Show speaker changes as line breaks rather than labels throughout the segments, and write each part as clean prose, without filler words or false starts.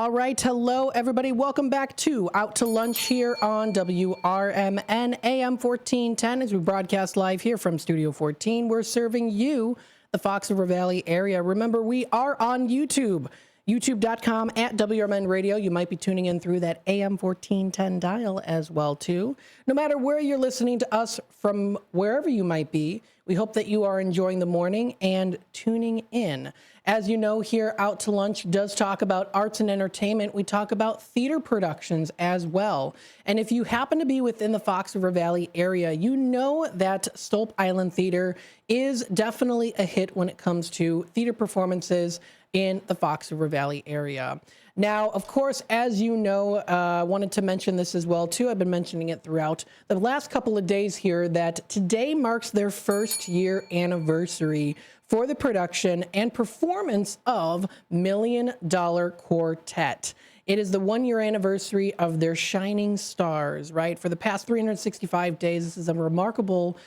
All right, hello everybody. Welcome back to Out to Lunch here on WRMN AM 1410 as we broadcast live here from Studio 14. We're serving you, the Fox River Valley area. Remember, we are on YouTube, youtube.com at WRMN Radio. You might be tuning in through that AM 1410 dial as well, too. No matter where you're listening to us from, wherever you might be, we hope that you are enjoying the morning and tuning in. As you know, here Out to Lunch does talk about arts and entertainment. We talk about theater productions as well. And if you happen to be within the Fox River Valley area, you know that Stolp Island Theater is definitely a hit when it comes to theater performances in the Fox River Valley area. Now, of course, as you know, I wanted to mention this as well, too. I've been mentioning it throughout the last couple of days here that today marks their first year anniversary for the production and performance of $1 Million Quartet. It is the 1 year anniversary of their Shining Stars, right? For the past 365 days, this is a remarkable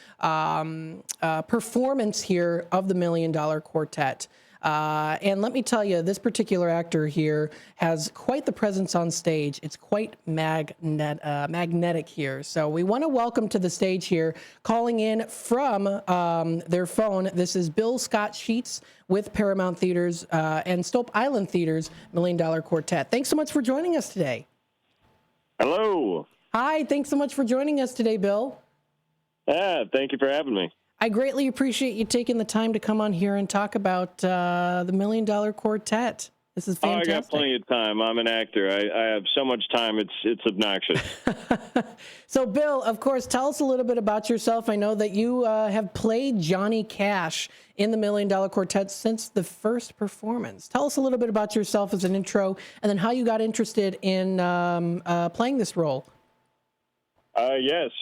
performance here of the $1 Million Quartet. And let me tell you, this particular actor here has quite the presence on stage. It's quite magnetic here. So we want to welcome to the stage here, calling in from their phone. This is Bill Scott Sheets with Paramount Theaters and Stolp Island Theater's $1 Million Quartet. Thanks so much for joining us today.
Hello.
Hi, thanks so much for joining us today, Bill.
Yeah, thank you for having me.
I greatly appreciate you taking the time to come on here and talk about the $1 Million Quartet. This is fantastic.
I got plenty of time. I'm an actor. I have so much time, it's obnoxious.
So, Bill, of course, tell us a little bit about yourself. I know that you have played Johnny Cash in the $1 Million Quartet since the first performance. Tell us a little bit about yourself as an intro, and then how you got interested in playing this role.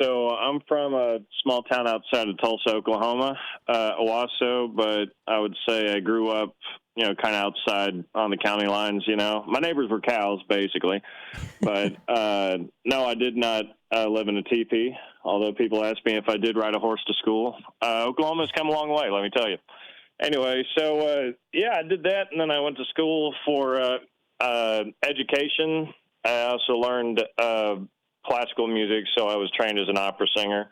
So I'm from a small town outside of Tulsa, Oklahoma, Owasso, but I would say I grew up, kind of outside on the county lines, My neighbors were cows, basically. But, no, I did not live in a teepee, although people ask me if I did ride a horse to school. Oklahoma's come a long way, let me tell you. Anyway, so, I did that, and then I went to school for education. I also learned classical music, so I was trained as an opera singer.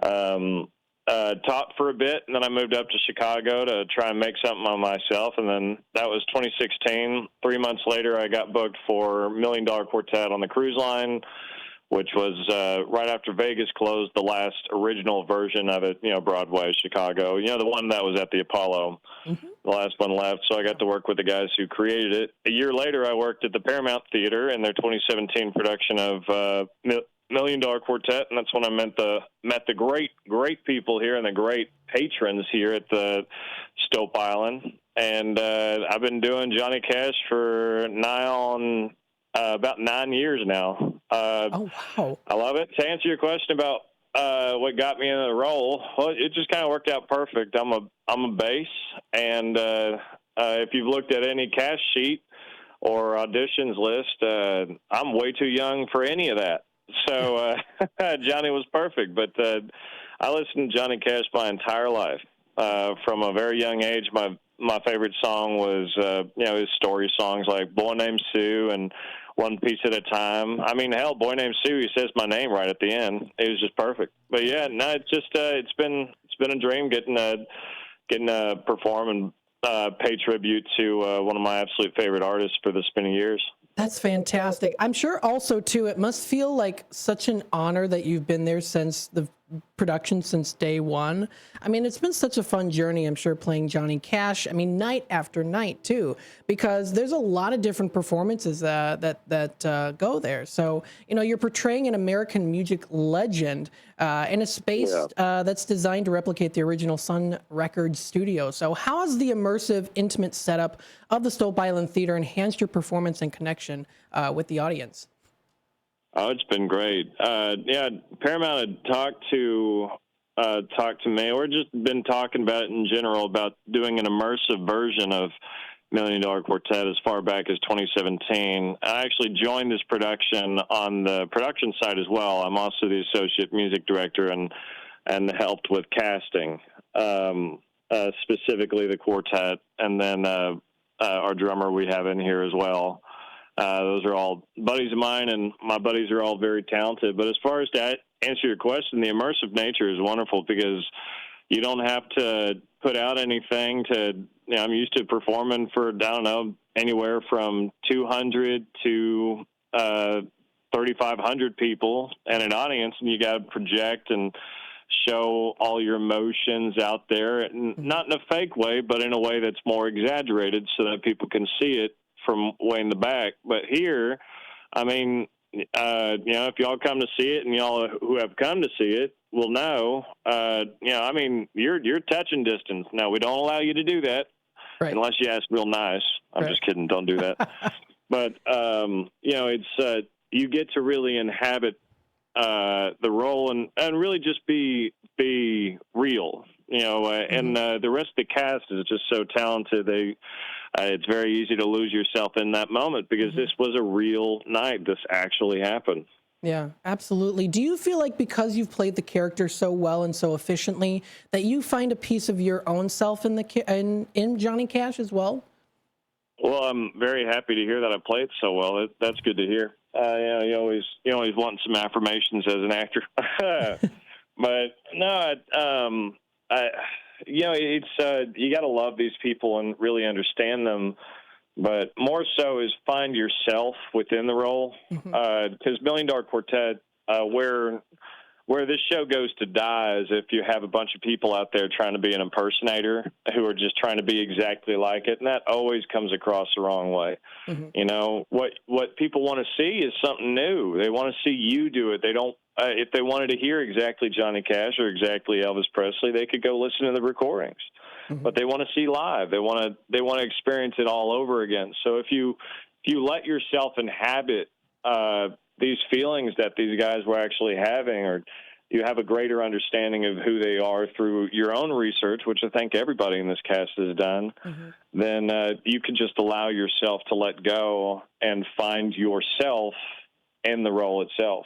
Taught for a bit, and then I moved up to Chicago to try and make something on myself, and then that was 2016. 3 months later, I got booked for $1 Million Quartet on the cruise line, which was right after Vegas closed, the last original version of it, Broadway, Chicago, the one that was at the Apollo. Mm-hmm. The last one left, so I got to work with the guys who created it. A year later, I worked at the Paramount Theater in their 2017 production of $1 Million Quartet, and that's when I met the great people here and the great patrons here at the Stolp Island. And I've been doing Johnny Cash for about 9 years now.
Oh, wow.
I love it. To answer your question about what got me into the role, well, it just kind of worked out perfect. I'm a bass, and if you've looked at any cast sheet or auditions list, I'm way too young for any of that. So Johnny was perfect, but I listened to Johnny Cash my entire life. From a very young age, my favorite song was his story songs like Boy Named Sue and One Piece at a Time. I mean, hell, Boy Named Sue, he says my name right at the end. It was just perfect. But yeah, no, it's just it's been a dream getting to perform and pay tribute to one of my absolute favorite artists for this many years.
That's fantastic. I'm sure also, too, it must feel like such an honor that you've been there since the production since day one. I mean, it's been such a fun journey, I'm sure, playing Johnny Cash. I mean, night after night, too, because there's a lot of different performances that go there. So, you're portraying an American music legend in a space that's designed to replicate the original Sun Records studio. So how has the immersive, intimate setup of the Stolp Island Theater enhanced your performance and connection with the audience?
Oh, it's been great. Paramount had talked to me. We've just been talking about it in general, about doing an immersive version of $1 Million Quartet as far back as 2017. I actually joined this production on the production side as well. I'm also the associate music director and helped with casting, specifically the quartet, and then our drummer we have in here as well. Those are all buddies of mine, and my buddies are all very talented. But as far as to answer your question, the immersive nature is wonderful because you don't have to put out anything I'm used to performing for, I don't know, anywhere from 200 to 3,500 people and an audience, and you got to project and show all your emotions out there, and not in a fake way, but in a way that's more exaggerated so that people can see it from way in the back. But here, I mean, if y'all come to see it, and y'all who have come to see it will know, I mean, you're touching distance. Now, we don't allow you to do that unless you ask real nice. I'm just kidding. Don't do that. But, it's you get to really inhabit the role and really just be real, and the rest of the cast is just so talented. It's very easy to lose yourself in that moment because this was a real night. This actually happened.
Yeah, absolutely. Do you feel like because you've played the character so well and so efficiently that you find a piece of your own self in Johnny Cash as well?
Well, I'm very happy to hear that I played so well. That's good to hear. You always want some affirmations as an actor. But no, it's you got to love these people and really understand them. But more so is find yourself within the role. Because $1 Million Quartet, where this show goes to die is if you have a bunch of people out there trying to be an impersonator who are just trying to be exactly like it, and that always comes across the wrong way. What people want to see is something new. They want to see you do it. They don't. If they wanted to hear exactly Johnny Cash or exactly Elvis Presley, they could go listen to the recordings. But they want to see live. They want to experience it all over again. So if you let yourself inhabit these feelings that these guys were actually having, or you have a greater understanding of who they are through your own research, which I think everybody in this cast has done, then you can just allow yourself to let go and find yourself in the role itself.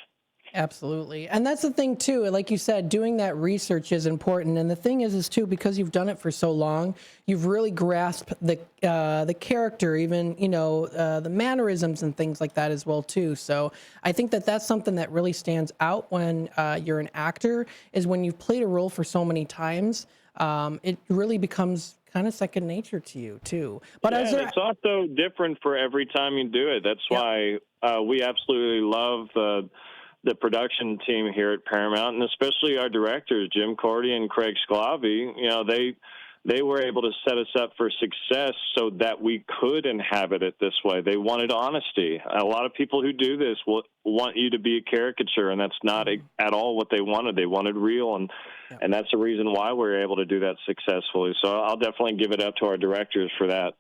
Absolutely. And that's the thing too, like you said, doing that research is important. And the thing is too, because you've done it for so long, you've really grasped the character, even, the mannerisms and things like that as well too. So I think that that's something that really stands out when you're an actor, is when you've played a role for so many times, it really becomes kind of second nature to you too. But
it's also different for every time you do it. That's why we absolutely love the production team here at Paramount, and especially our directors, Jim Cordy and Craig Sclavi. They were able to set us up for success so that we could inhabit it this way. They wanted honesty. A lot of people who do this will want you to be a caricature, and that's not at all what they wanted. They wanted real, and that's the reason why we're able to do that successfully. So I'll definitely give it up to our directors for that.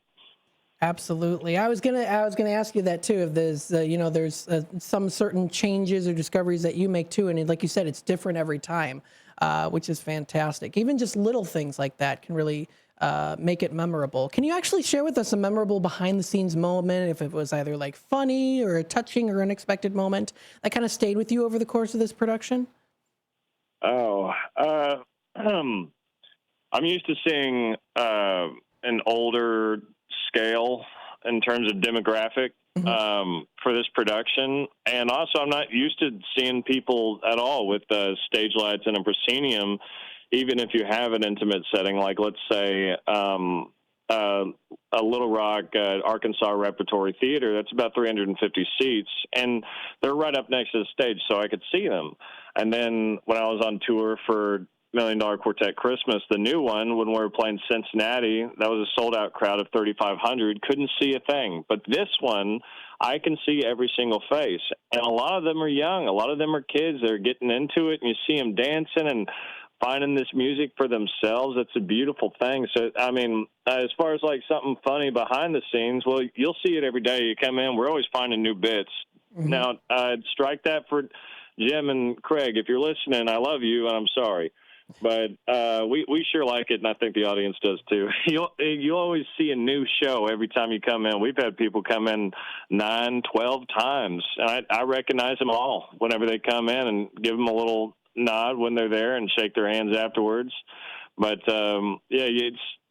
Absolutely. I was gonna ask you that too. If there's there's some certain changes or discoveries that you make too, and like you said, it's different every time, which is fantastic. Even just little things like that can really make it memorable. Can you actually share with us a memorable behind the scenes moment, if it was either like funny or a touching or unexpected moment that kind of stayed with you over the course of this production?
I'm used to seeing an older scale in terms of demographic for this production, and also I'm not used to seeing people at all with stage lights and a proscenium, even if you have an intimate setting, like let's say a Little Rock, Arkansas Repertory Theater. That's about 350 seats, and they're right up next to the stage, so I could see them. And then when I was on tour for $1 Million Quartet Christmas, the new one, when we were playing Cincinnati, that was a sold-out crowd of 3,500. Couldn't see a thing. But this one, I can see every single face. And a lot of them are young. A lot of them are kids. They're getting into it, and you see them dancing and finding this music for themselves. It's a beautiful thing. So, I mean, as far as like something funny behind the scenes, well, you'll see it every day you come in. We're always finding new bits. Now, strike that for Jim and Craig. If you're listening, I love you, and I'm sorry. But we sure like it, and I think the audience does too. You always see a new show every time you come in. We've had people come in 9, 12 times. I recognize them all whenever they come in, and give them a little nod when they're there and shake their hands afterwards. But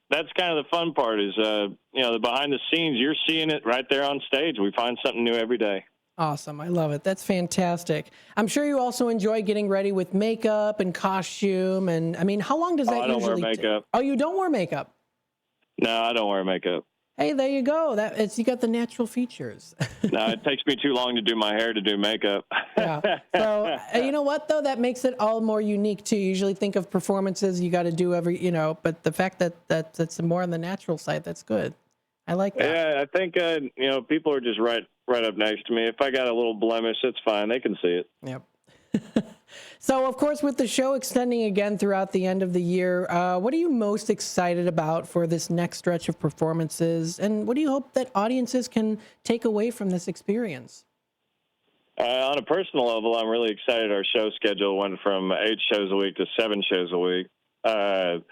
that's kind of the fun part is, the behind the scenes, you're seeing it right there on stage. We find something new every day.
Awesome. I love it. That's fantastic. I'm sure you also enjoy getting ready with makeup and costume. And I mean, how long does that
I don't wear
usually
makeup.
Oh, you don't wear makeup?
No, I don't wear makeup.
Hey, there you go. You got the natural features.
No, it takes me too long to do my hair to do makeup.
Yeah. So you know what, though? That makes it all more unique, too. You usually think of performances you got to do but the fact that that's more on the natural side, that's good. I like that.
Yeah, I think, people are just right up next to me. If I got a little blemish, it's fine. They can see it.
Yep. So, of course, with the show extending again throughout the end of the year, what are you most excited about for this next stretch of performances? And what do you hope that audiences can take away from this experience?
On a personal level, I'm really excited our show schedule went from 8 shows a week to 7 shows a week. 8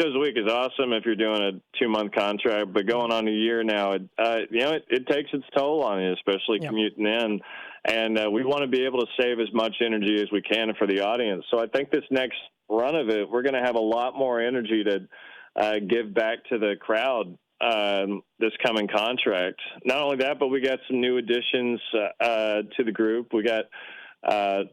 shows a week is awesome if you're doing a 2-month contract, but going on a year now, it takes its toll on you, especially commuting in. And we want to be able to save as much energy as we can for the audience. So I think this next run of it, we're going to have a lot more energy to give back to the crowd this coming contract. Not only that, but we got some new additions to the group. We got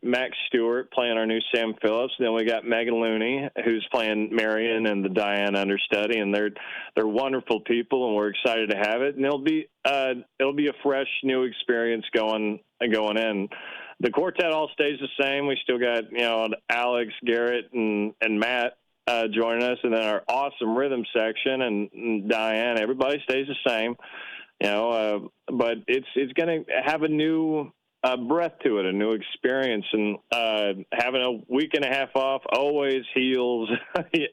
Max Stewart playing our new Sam Phillips. Then we got Megan Looney, who's playing Marion and the Diane understudy, and they're wonderful people, and we're excited to have it. And it'll be a fresh new experience going in. The quartet all stays the same. We still got Alex, Garrett, and Matt joining us, and then our awesome rhythm section and Diane. Everybody stays the same, but it's going to have a new breath to it, a new experience, and having a week and a half off always heals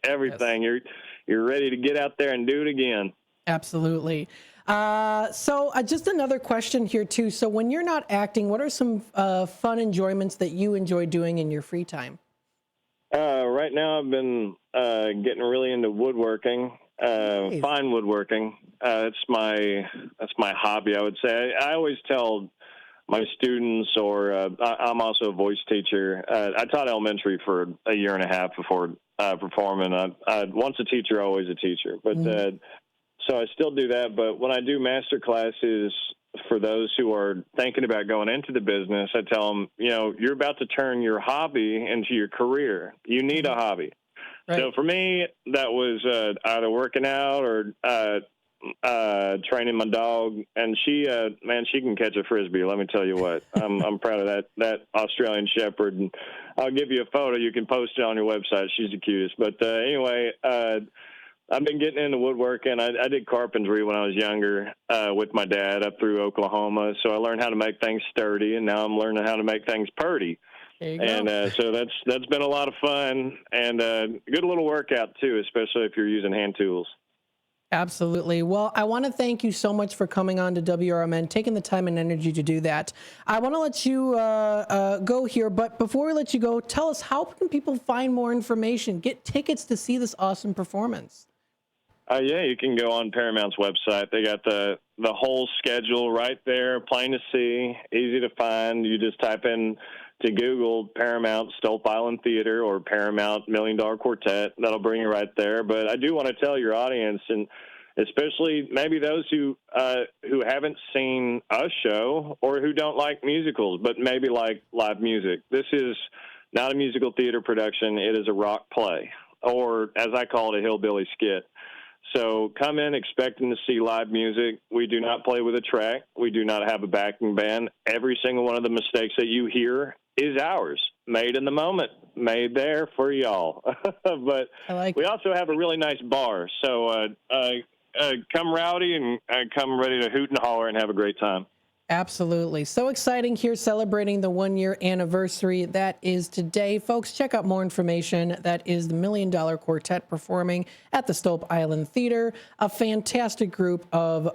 everything. Yes. You're ready to get out there and do it again.
Absolutely. So just another question here too. So when you're not acting, what are some fun enjoyments that you enjoy doing in your free time?
Right now I've been getting really into woodworking, nice. Fine woodworking. That's my hobby, I would say. I always tell my students, or I'm also a voice teacher. I taught elementary for a year and a half before performing. Once a teacher, always a teacher. But so I still do that. But when I do master classes for those who are thinking about going into the business, I tell them, you're about to turn your hobby into your career. You need a hobby. Right. So for me, that was either working out or training my dog, and she can catch a Frisbee. Let me tell you what, I'm proud of that Australian Shepherd, and I'll give you a photo. You can post it on your website. She's the cutest. But anyway, I've been getting into woodworking. I did carpentry when I was younger with my dad up through Oklahoma, so I learned how to make things sturdy, and now I'm learning how to make things purty. And so that's been a lot of fun, and a good little workout too, especially if you're using hand tools.
Absolutely. Well, I want to thank you so much for coming on to WRMN, taking the time and energy to do that. I want to let you go here, but before we let you go, tell us, how can people find more information, get tickets to see this awesome performance?
Yeah, you can go on Paramount's website. They got the whole schedule right there, plain to see, easy to find. You just type in to Google Paramount Stolp Island Theater or Paramount $1 Million Quartet. That'll bring you right there. But I do want to tell your audience, and especially maybe those who haven't seen a show or who don't like musicals but maybe like live music, this is not a musical theater production. It is a rock play, or as I call it, a hillbilly skit. So come in expecting to see live music. We do not play with a track. We do not have a backing band. Every single one of the mistakes that you hear is ours, made in the moment, made there for y'all. But we also have a really nice bar. So come rowdy and come ready to hoot and holler and have a great time.
Absolutely. So exciting here, celebrating the 1-year anniversary. That is today. Folks, check out more information. That is the $1 Million Quartet performing at the Stolp Island Theater, a fantastic group of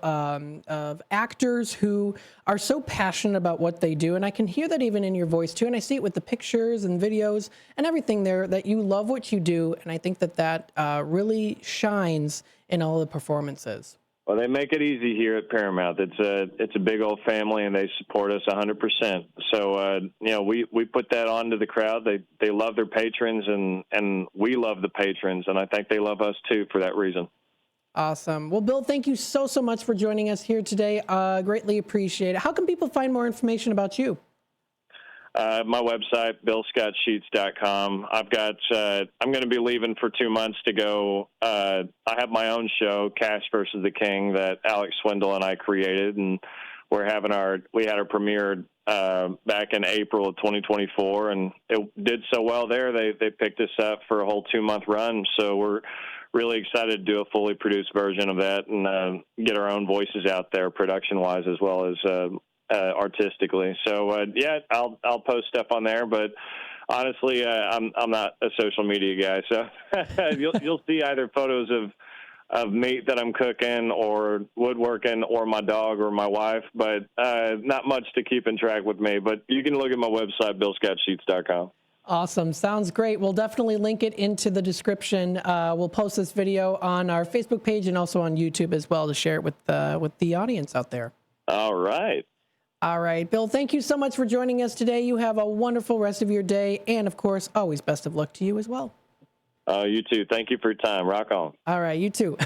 actors who are so passionate about what they do. And I can hear that even in your voice, too. And I see it with the pictures and videos and everything there, that you love what you do. And I think that really shines in all the performances.
Well, they make it easy here at Paramount. It's a big old family, and they support us 100%. So we put that on to the crowd. They love their patrons, and we love the patrons, and I think they love us too for that reason.
Awesome. Well, Bill, thank you so much for joining us here today. Greatly appreciate it. How can people find more information about you?
My website, billscottsheets.com. I'm going to be leaving for 2 months to go. I have my own show, Cash versus the King, that Alex Swindle and I created, and we had our premiere back in April of 2024, and it did so well there. They picked us up for a whole 2-month run, so we're really excited to do a fully produced version of that and get our own voices out there, production-wise as well as artistically. So I'll post stuff on there, but honestly, I'm not a social media guy. So you'll see either photos of meat that I'm cooking or woodworking or my dog or my wife, but not much to keep in track with me. But you can look at my website, billscottsheets.com.
Awesome. Sounds great. We'll definitely link it into the description. We'll post this video on our Facebook page and also on YouTube as well to share it with the audience out there.
All right.
All right, Bill, thank you so much for joining us today. You have a wonderful rest of your day. And, of course, always best of luck to you as well.
You too. Thank you for your time. Rock on.
All right, you too.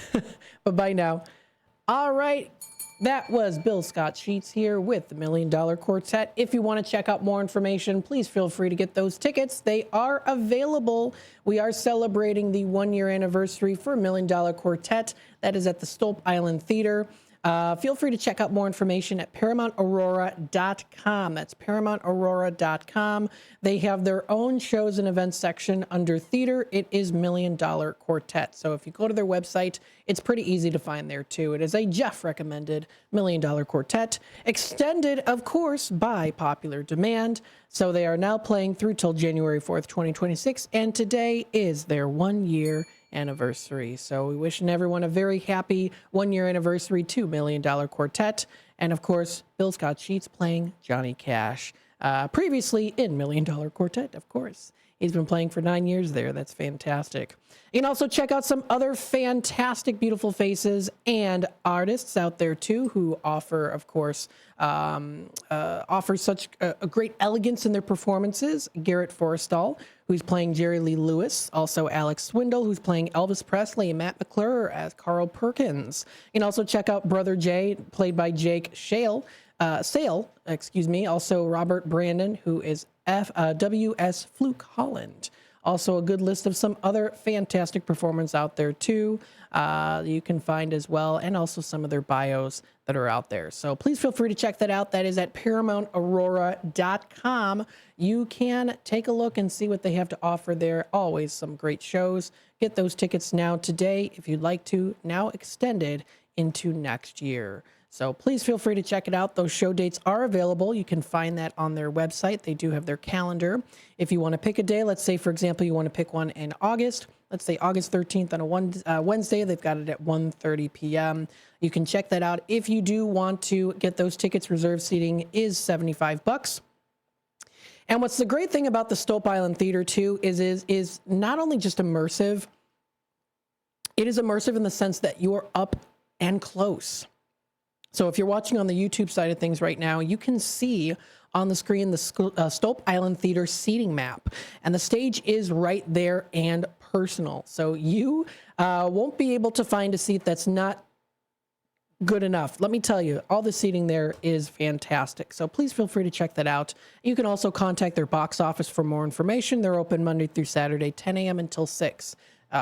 Bye-bye now. All right, that was Bill Scott Sheets here with the $1 Million Quartet. If you want to check out more information, please feel free to get those tickets. They are available. We are celebrating the 1-year anniversary for $1 Million Quartet. That is at the Stolp Island Theater. Feel free to check out more information at ParamountAurora.com. That's ParamountAurora.com. They have their own shows and events section under theater. It is $1 Million Quartet. So if you go to their website, it's pretty easy to find there too. It is a Jeff recommended $1 Million Quartet, extended, of course, by popular demand. So they are now playing through till January 4th, 2026, and today is their 1-year anniversary. So we wishing everyone a very happy 1-year anniversary to $1 Million Quartet. And of course, Bill Scott Sheets playing Johnny Cash. Previously in $1 Million Quartet, of course. He's been playing for 9 years there. That's fantastic. You can also check out some other fantastic, beautiful faces and artists out there too, who offer, of course, offer such a great elegance in their performances. Garrett Forrestal, who's playing Jerry Lee Lewis. Also Alex Swindle, who's playing Elvis Presley, and Matt McClure as Carl Perkins. You can also check out Brother Jay, played by Jake Sale. Also Robert Brandon, who is W.S. Fluke Holland. Also a good list of some other fantastic performers out there too. You can find as well, and also some of their bios that are out there. So please feel free to check that out. That is at ParamountAurora.com. You can take a look and see what they have to offer there. Always some great shows. Get those tickets now today if you'd like to, now extended into next year. So please feel free to check it out. Those show dates are available. You can find that on their website. They do have their calendar. If you want to pick a day, let's say, for example, you want to pick one in August. Let's say August 13th on a Wednesday. They've got it at 1:30 p.m. You can check that out. If you do want to get those tickets, reserved seating is $75. And what's the great thing about the Stolp Island Theater, too, is not only just immersive, it is immersive in the sense that you're up and close. So if you're watching on the YouTube side of things right now, you can see on the screen the Stolp Island Theater seating map. And the stage is right there and personal. So you won't be able to find a seat that's not good enough. Let me tell you, all the seating there is fantastic. So please feel free to check that out. You can also contact their box office for more information. They're open Monday through Saturday, 10 a.m. until 6.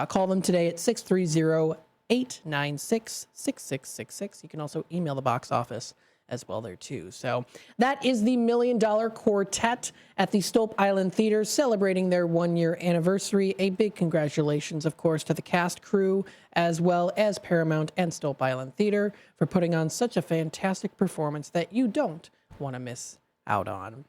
Call them today at 630-896-6666. You can also email the box office as well there too. So that is the $1 Million Quartet at the Stolp Island Theater, celebrating their 1-year anniversary. A big congratulations, of course, to the cast, crew, as well as Paramount and Stolp Island Theater for putting on such a fantastic performance that you don't want to miss out on.